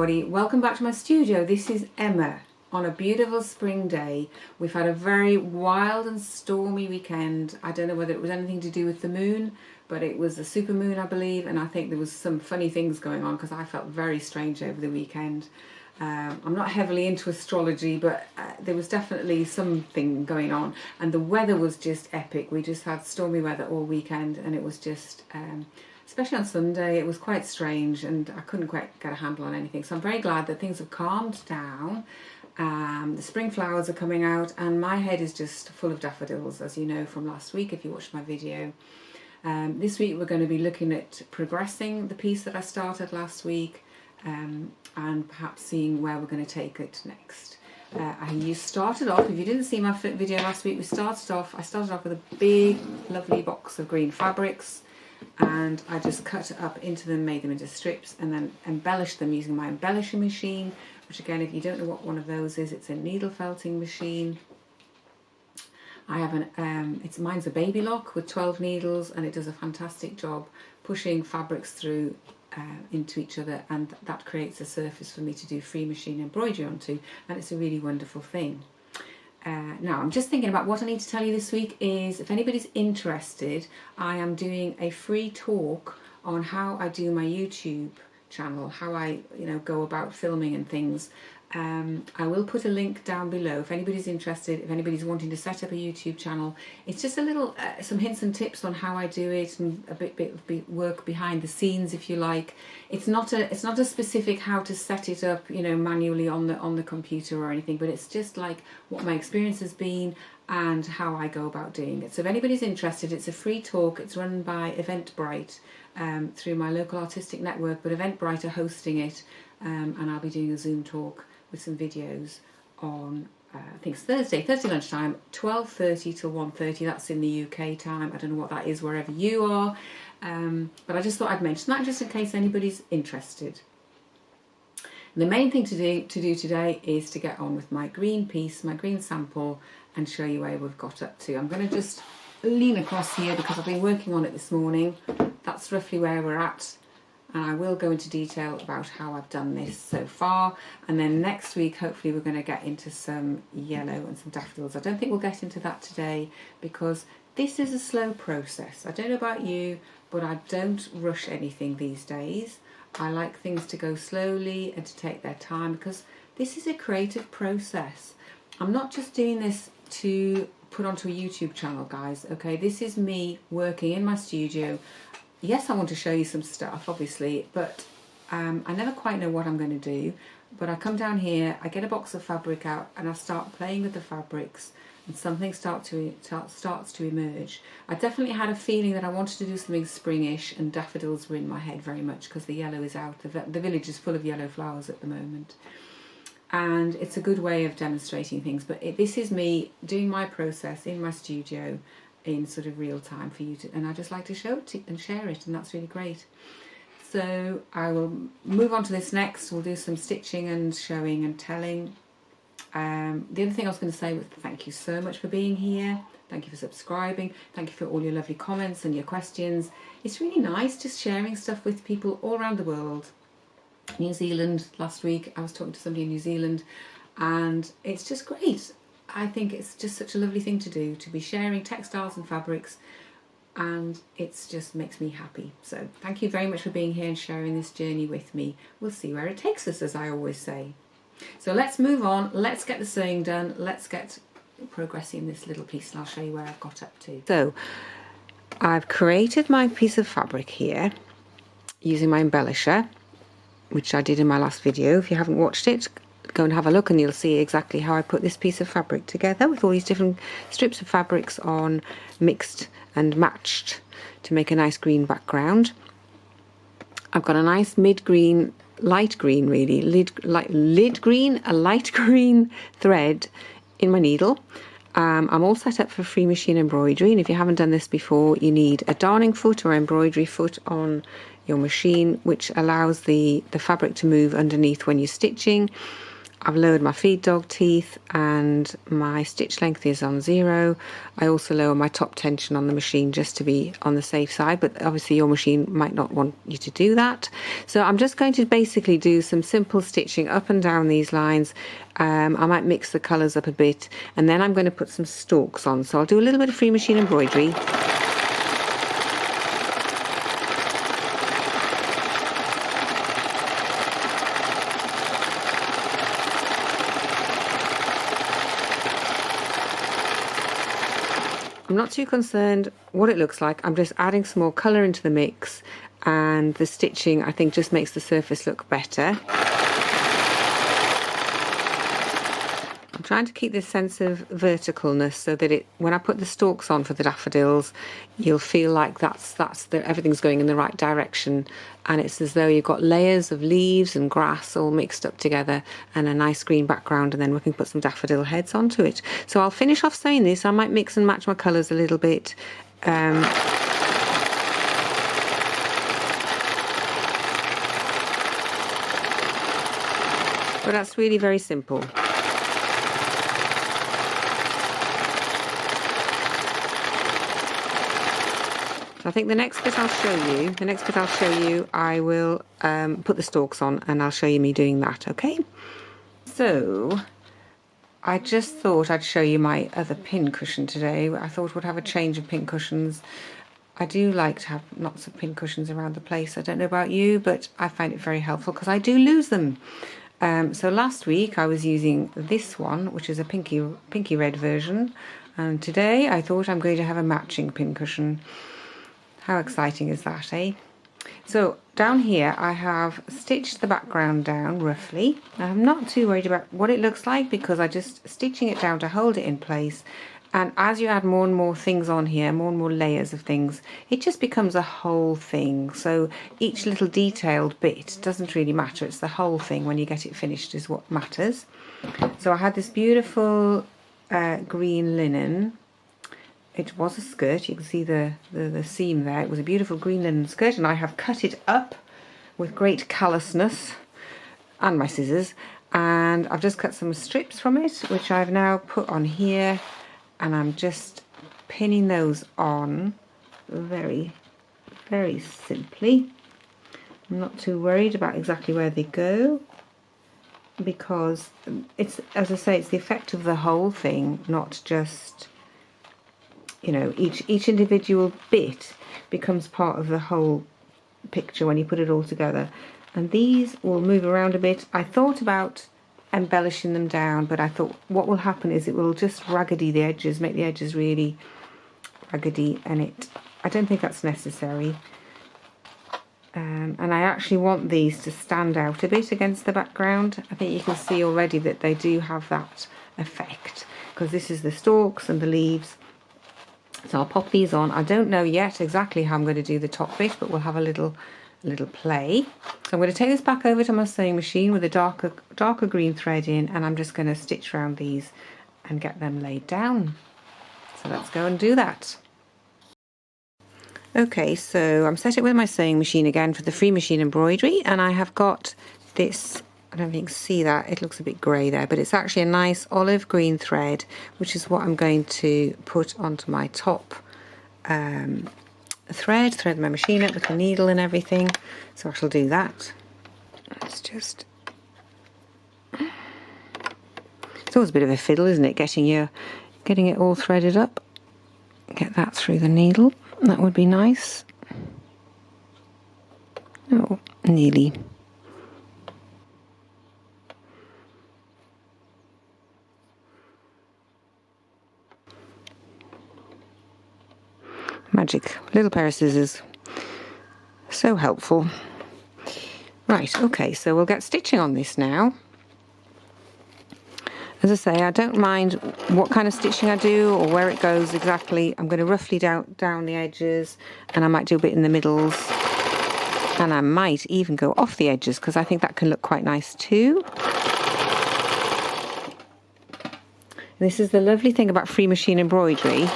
everybody, welcome back to my studio. This is Emma on a beautiful spring day. We've had a very wild and stormy weekend. I don't know whether it was anything to do with the moon, but it was a super moon, I believe, and I think there was some funny things going on because I felt very strange over the weekend. I'm not heavily into astrology, but there was definitely something going on, and the weather was just epic. We just had stormy weather all weekend, and it was just especially on Sunday, it was quite strange, and I couldn't quite get a handle on anything. So I'm very glad that things have calmed down. The spring flowers are coming out, and my head is just full of daffodils, as you know from last week if you watched my video. This week we're going to be looking at progressing the piece that I started last week, and perhaps seeing where we're going to take it next. You started off, if you didn't see my video last week, I started off with a big lovely box of green fabrics, and I just cut it up into them, made them into strips, and then embellished them using my embellishing machine, which again, if you don't know what one of those is, it's a needle felting machine. I have mine's a baby lock with 12 needles, and it does a fantastic job pushing fabrics through into each other, and that creates a surface for me to do free machine embroidery onto, and it's a really wonderful thing. Now I'm just thinking about what I need to tell you this week is, if anybody's interested, I am doing a free talk on how I do my YouTube channel, how I go about filming and things. I will put a link down below if anybody's interested, if anybody's wanting to set up a YouTube channel. It's just a little some hints and tips on how I do it, and a bit of work behind the scenes, if you like. It's not a specific how to set it up, manually on the computer or anything, but it's just like what my experience has been and how I go about doing it. So if anybody's interested, it's a free talk. It's run by Eventbrite through my local artistic network, but Eventbrite are hosting it, and I'll be doing a Zoom talk with some videos on, I think it's Thursday lunchtime, 12:30 till 1:30. That's in the UK time. I don't know what that is wherever you are, but I just thought I'd mention that just in case anybody's interested. And the main thing to do today is to get on with my green piece, my green sample, and show you where we've got up to. I'm going to just lean across here because I've been working on it this morning. That's roughly where we're at. And I will go into detail about how I've done this so far, and then next week hopefully we're going to get into some yellow and some daffodils. I don't think we'll get into that today because this is a slow process. I don't know about you, but I don't rush anything these days. I like things to go slowly and to take their time, because this is a creative process. I'm not just doing this to put onto a YouTube channel, guys, okay? This is me working in my studio. Yes, I want to show you some stuff, obviously, but I never quite know what I'm going to do. But I come down here, I get a box of fabric out, and I start playing with the fabrics, and something starts to emerge. I definitely had a feeling that I wanted to do something springish, and daffodils were in my head very much because the yellow is out. The village is full of yellow flowers at the moment. And it's a good way of demonstrating things. But this is me doing my process in my studio, in sort of real time for you to, and I just like to show it and share it, and that's really great. So I will move on to this next. We'll do some stitching and showing and telling. The other thing I was going to say was thank you so much for being here. Thank you for subscribing. Thank you for all your lovely comments and your questions. It's really nice just sharing stuff with people all around the world. New Zealand last week, I was talking to somebody in New Zealand, and it's just great. I think it's just such a lovely thing to do, to be sharing textiles and fabrics, and it just makes me happy. So thank you very much for being here and sharing this journey with me. We'll see where it takes us, as I always say. So let's move on, let's get the sewing done, let's get progressing this little piece, and I'll show you where I've got up to. So I've created my piece of fabric here using my embellisher, which I did in my last video. If you haven't watched it, go and have a look and you'll see exactly how I put this piece of fabric together with all these different strips of fabrics on, mixed and matched to make a nice green background. I've got a nice mid-green, light green really, a light green thread in my needle. I'm all set up for free machine embroidery, and if you haven't done this before, you need a darning foot or embroidery foot on your machine, which allows the fabric to move underneath when you're stitching. I've lowered my feed dog teeth and my stitch length is on 0. I also lower my top tension on the machine just to be on the safe side, but obviously your machine might not want you to do that. So I'm just going to basically do some simple stitching up and down these lines. I might mix the colours up a bit, and then I'm going to put some stalks on. So I'll do a little bit of free machine embroidery. I'm not too concerned what it looks like. I'm just adding some more colour into the mix, and the stitching I think just makes the surface look better. I'm trying to keep this sense of verticalness so that when I put the stalks on for the daffodils, you'll feel like everything's going in the right direction, and it's as though you've got layers of leaves and grass all mixed up together and a nice green background, and then we can put some daffodil heads onto it. So I'll finish off sewing this. I might mix and match my colours a little bit. But that's really very simple. I think the next bit I'll show you, I will put the stalks on, and I'll show you me doing that, okay? So I just thought I'd show you my other pincushion today. I thought we'd have a change of pincushions. I do like to have lots of pincushions around the place. I don't know about you, but I find it very helpful because I do lose them. So last week I was using this one, which is a pinky red version, and today I thought I'm going to have a matching pincushion. How exciting is that, eh? So down here I have stitched the background down roughly. I'm not too worried about what it looks like because I'm just stitching it down to hold it in place. And as you add more and more things on here, more and more layers of things, it just becomes a whole thing. So each little detailed bit doesn't really matter. It's the whole thing when you get it finished is what matters. So I had this beautiful green linen. It was a skirt. You can see the seam there. It was a beautiful green linen skirt, and I have cut it up with great callousness and my scissors, and I've just cut some strips from it, which I've now put on here, and I'm just pinning those on very, very simply. I'm not too worried about exactly where they go because it's, as I say, it's the effect of the whole thing, not just, you know, each individual bit becomes part of the whole picture when you put it all together. And these will move around a bit. I thought about embellishing them down, but I thought what will happen is it will just raggedy the edges, make the edges really raggedy, and I don't think that's necessary. And I actually want these to stand out a bit against the background. I think you can see already that they do have that effect because this is the stalks and the leaves. So I'll pop these on. I don't know yet exactly how I'm going to do the top bit, but we'll have a little play. So I'm going to take this back over to my sewing machine with a darker green thread in, and I'm just going to stitch around these and get them laid down. So let's go and do that. Okay, so I'm set it with my sewing machine again for the free machine embroidery, and I have got this, I don't think you can see that, it looks a bit grey there, but it's actually a nice olive green thread, which is what I'm going to put onto my top thread my machine up with the needle and everything. So I shall do that. It's just, it's always a bit of a fiddle, isn't it, getting it all threaded up. Get that through the needle. That would be nice. Oh, nearly. Magic. Little pair of scissors. So helpful. Right, okay, so we'll get stitching on this now. As I say, I don't mind what kind of stitching I do or where it goes exactly. I'm going to roughly down the edges, and I might do a bit in the middles, and I might even go off the edges because I think that can look quite nice too. This is the lovely thing about free machine embroidery,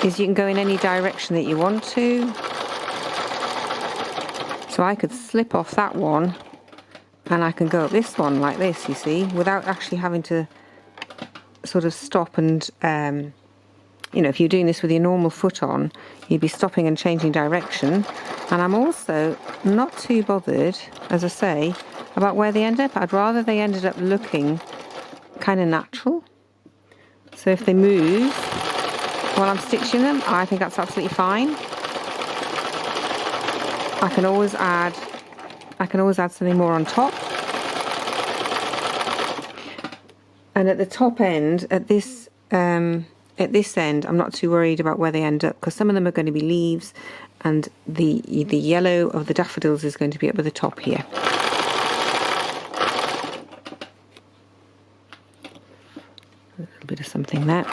is you can go in any direction that you want to. So I could slip off that one and I can go up this one like this, you see, without actually having to sort of stop and, you know, if you're doing this with your normal foot on, you'd be stopping and changing direction. And I'm also not too bothered, as I say, about where they end up. I'd rather they ended up looking kind of natural. So if they move while I'm stitching them, I think that's absolutely fine. I can always add something more on top. And at the top end, at this end, I'm not too worried about where they end up, because some of them are going to be leaves, and the yellow of the daffodils is going to be up at the top here. A little bit of something there.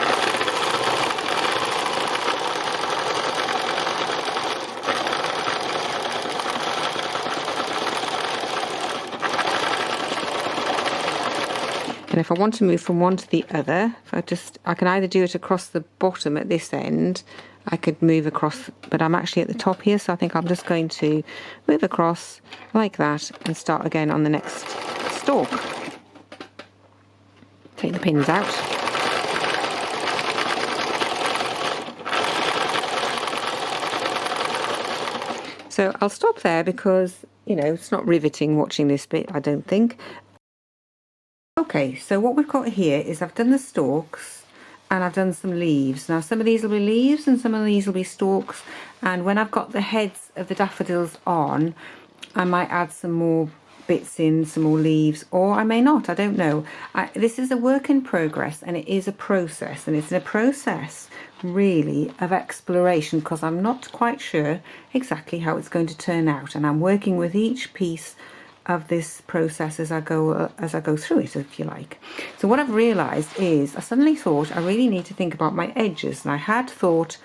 And if I want to move from one to the other, I can either do it across the bottom at this end, I could move across, but I'm actually at the top here, so I think I'm just going to move across like that and start again on the next stalk. Take the pins out. So I'll stop there because, you know, it's not riveting watching this bit, I don't think. Okay, so what we've got here is I've done the stalks and I've done some leaves. Now some of these will be leaves and some of these will be stalks, and when I've got the heads of the daffodils on, I might add some more bits in, some more leaves, or I may not, I don't know. This is a work in progress, and it is a process, and it's a process really of exploration, because I'm not quite sure exactly how it's going to turn out, and I'm working with each piece of this process as I go through it, if you like. So what I've realized is I suddenly thought I really need to think about my edges, and I had thought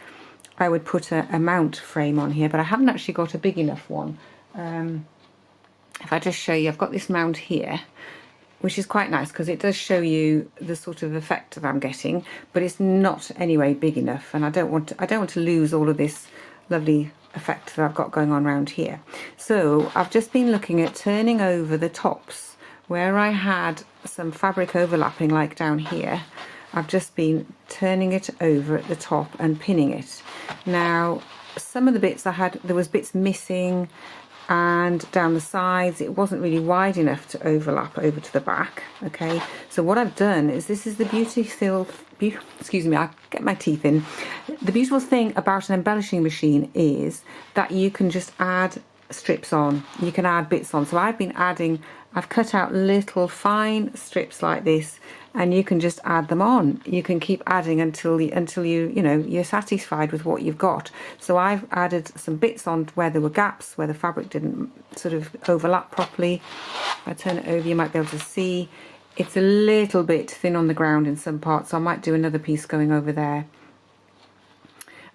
I would put a mount frame on here, but I haven't actually got a big enough one. If I just show you, I've got this mount here, which is quite nice because it does show you the sort of effect that I'm getting, but it's not anyway big enough, and I don't want to lose all of this lovely effect that I've got going on around here. So I've just been looking at turning over the tops where I had some fabric overlapping, like down here. I've just been turning it over at the top and pinning it. Now some of the bits there was bits missing, and down the sides it wasn't really wide enough to overlap over to the back. Okay, so what I've done is, this is the excuse me, I'll get my teeth in. The beautiful thing about an embellishing machine is that you can just add strips on, you can add bits on. So I've cut out little fine strips like this, and you can just add them on. You can keep adding until you're satisfied with what you've got. So I've added some bits on where there were gaps, where the fabric didn't sort of overlap properly. If I turn it over, you might be able to see it's a little bit thin on the ground in some parts, so I might do another piece going over there.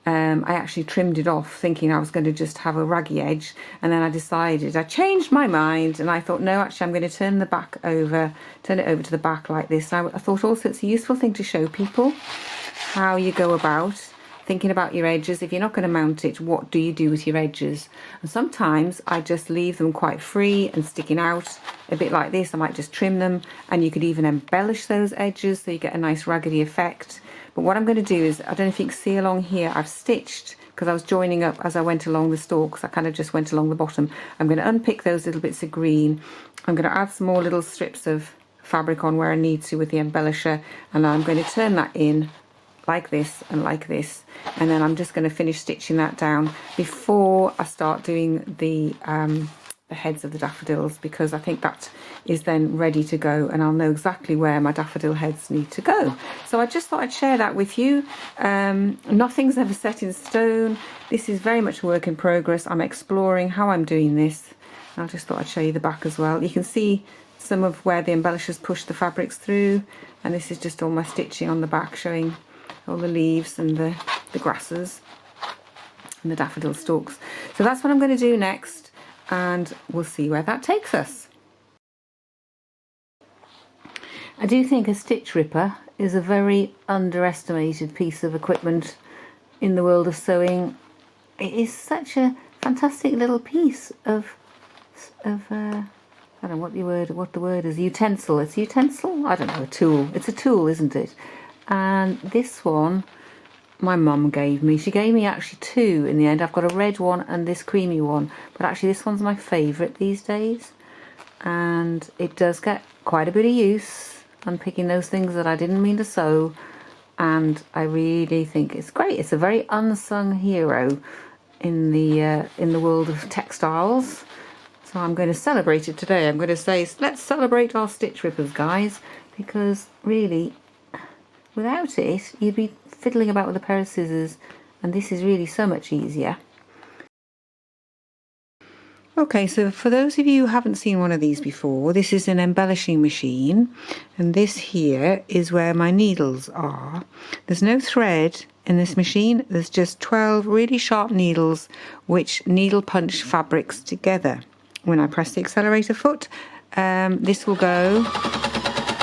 I actually trimmed it off thinking I was going to just have a raggy edge, and then I changed my mind, and I thought, no, actually I'm going to turn it over to the back like this. And I thought also it's a useful thing to show people how you go about thinking about your edges. If you're not going to mount it, what do you do with your edges? And sometimes I just leave them quite free and sticking out a bit like this. I might just trim them, and you could even embellish those edges so you get a nice raggedy effect. But what I'm going to do is, I don't know if you can see along here, I've stitched, because I was joining up as I went along the stalks, I kind of just went along the bottom. I'm going to unpick those little bits of green. I'm going to add some more little strips of fabric on where I need to with the embellisher, and I'm going to turn that in like this and like this, and then I'm just going to finish stitching that down before I start doing the heads of the daffodils, because I think that is then ready to go, and I'll know exactly where my daffodil heads need to go. So I just thought I'd share that with you. Nothing's ever set in stone. This is very much a work in progress. I'm exploring how I'm doing this. I just thought I'd show you the back as well. You can see some of where the embellishers push the fabrics through, and this is just all my stitching on the back, showing all the leaves and the grasses and the daffodil stalks. So that's what I'm going to do next, and we'll see where that takes us. I do think a stitch ripper is a very underestimated piece of equipment in the world of sewing. It is such a fantastic little piece of I don't know what the word is. Utensil. It's utensil? I don't know, a tool. It's a tool, isn't it? And this one my mum gave me. She gave me actually two in the end. I've got a red one and this creamy one, but actually this one's my favourite these days. And it does get quite a bit of use. I'm picking those things that I didn't mean to sew, and I really think it's great. It's a very unsung hero in the world of textiles. So I'm going to celebrate it today. I'm going to say, let's celebrate our stitch rippers, guys, because really, without it, you'd be fiddling about with a pair of scissors, and this is really so much easier. Okay, so for those of you who haven't seen one of these before, this is an embellishing machine, and this here is where my needles are. There's no thread in this machine, there's just 12 really sharp needles which needle punch fabrics together. When I press the accelerator foot, this will go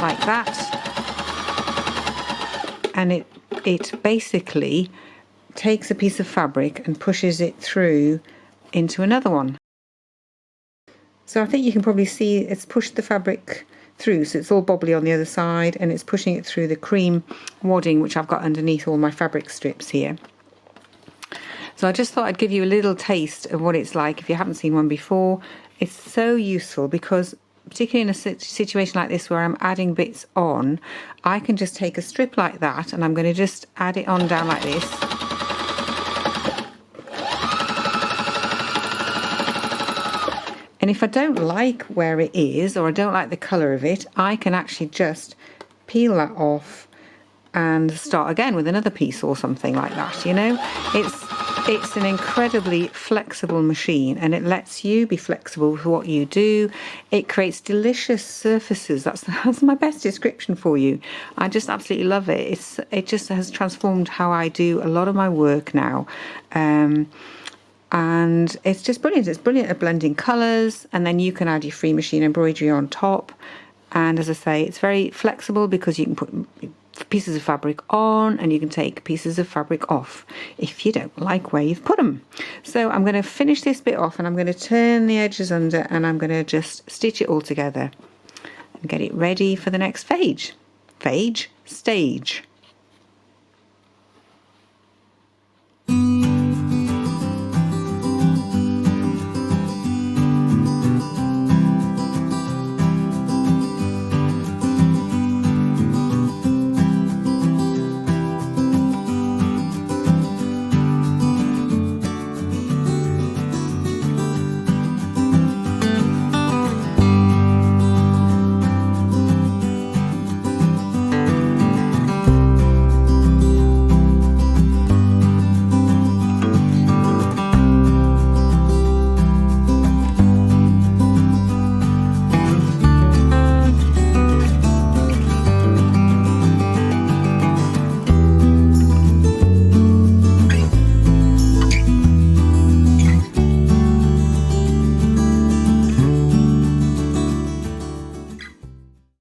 like that, and it basically takes a piece of fabric and pushes it through into another one. So I think you can probably see it's pushed the fabric through, so it's all bobbly on the other side, and it's pushing it through the cream wadding which I've got underneath all my fabric strips here. So I just thought I'd give you a little taste of what it's like if you haven't seen one before. It's so useful because particularly in a situation like this where I'm adding bits on, I can just take a strip like that and I'm going to just add it on down like this. And if I don't like where it is, or I don't like the colour of it, I can actually just peel that off and start again with another piece or something like that, you know. It's an incredibly flexible machine, and it lets you be flexible with what you do. It creates delicious surfaces. That's my best description for you. I just absolutely love it. It just has transformed how I do a lot of my work now. And it's just brilliant. It's brilliant at blending colours, and then you can add your free machine embroidery on top. And as I say, it's very flexible because you can put pieces of fabric on and you can take pieces of fabric off if you don't like where you've put them. So I'm going to finish this bit off and I'm going to turn the edges under and I'm going to just stitch it all together and get it ready for the next stage.